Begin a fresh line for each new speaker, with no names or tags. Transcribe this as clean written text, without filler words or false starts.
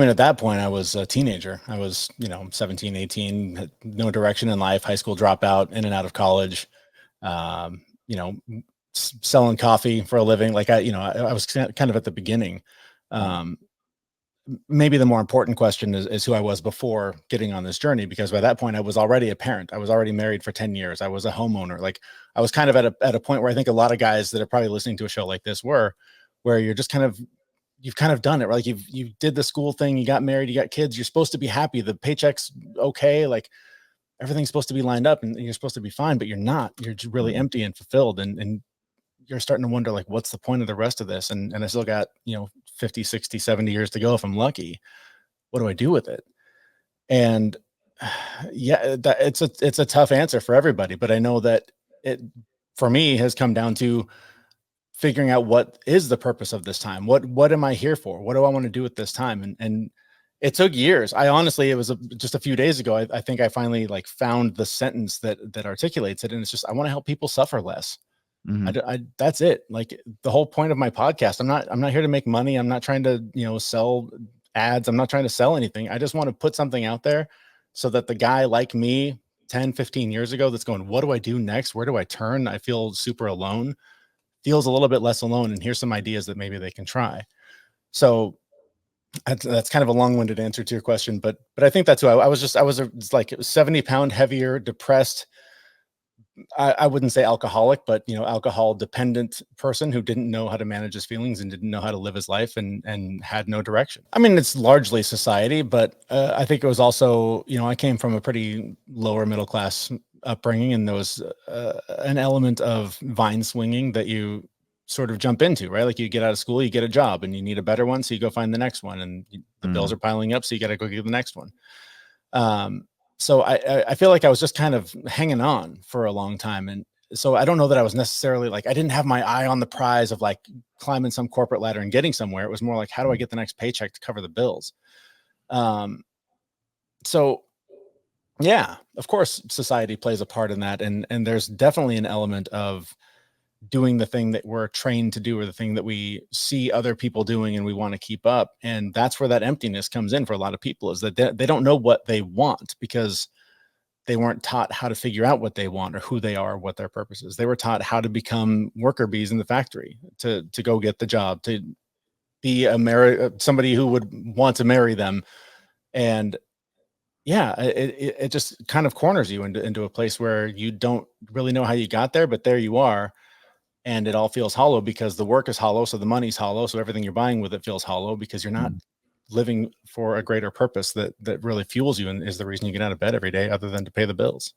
I mean, at that point, I was a teenager. I was, 17, 18, had no direction in life, high school dropout, in and out of college, um, you know, selling coffee for a living. Like I was kind of at the beginning.
Mm,
Um, Maybe the more important question is who I was before getting on this journey, because by that point I was already a parent. I was already married for 10 years. I was a homeowner. Like I was kind of at a point where I think a lot of guys that are probably listening to a show like this were, where you're just kind of, you've kind of done it, right? Like you did the school thing, you got married, you got kids, you're supposed to be happy. The paycheck's okay. Like everything's supposed to be lined up and you're supposed to be fine, but you're not. You're just really
mm,
empty and fulfilled. And you're starting to wonder, like, what's the point of the rest of this? And I still got, 50, 60, 70 years to go if I'm lucky. What do I do with it? And yeah, it's a tough answer for everybody, but I know that it, for me, has come down to figuring out what is the purpose of this time. What am I here for? What do I want to do with this time? And it took years. I honestly, it was just a few days ago. I think I finally like found the sentence that articulates it, and it's just, I want to help people suffer less.
mhm,
That's it. Like the whole point of my podcast. I'm not here to make money. I'm not trying to, sell ads. I'm not trying to sell anything. I just want to put something out there so that the guy like me 10, 15 years ago that's going, what do I do next? Where do I turn? I feel super alone, feels a little bit less alone. And here's some ideas that maybe they can try. So that's kind of a long-winded answer to your question, but I think that's who I was. Just, I was like 70-pound heavier, depressed. I wouldn't say alcoholic, but alcohol dependent person who didn't know how to manage his feelings and didn't know how to live his life, and had no direction. I mean, it's largely society, but I think it was also, I came from a pretty lower middle class upbringing, and there was an element of vine swinging that you sort of jump into, right? Like you get out of school, you get a job, and you need a better one, so you go find the next one, and the bills
mm,
are piling up, so you got to go get the next one. Um, so I feel like I was just kind of hanging on for a long time. And so I don't know that I was necessarily like, I didn't have my eye on the prize of like climbing some corporate ladder and getting somewhere. It was more like, how do I
mm,
get the next paycheck to cover the bills? Um, so yeah, of course society plays a part in that. And there's definitely an element of doing the thing that we're trained to do, or the thing that we see other people doing and we want to keep up. And that's where that emptiness comes in for a lot of people, is that they don't know what they want, because they weren't taught how to figure out what they want or who they are, what their purpose is. They were taught how to become worker bees in the factory, to go get the job, to be somebody who would want to marry them. And yeah, it just kind of corners you into a place where you don't really know how you got there, but there you are. And it all feels hollow because the work is hollow. So the money's hollow. So everything you're buying with it feels hollow, because you're not
mm.
living for a greater purpose that really fuels you and is the reason you get out of bed every day, other than to pay the bills.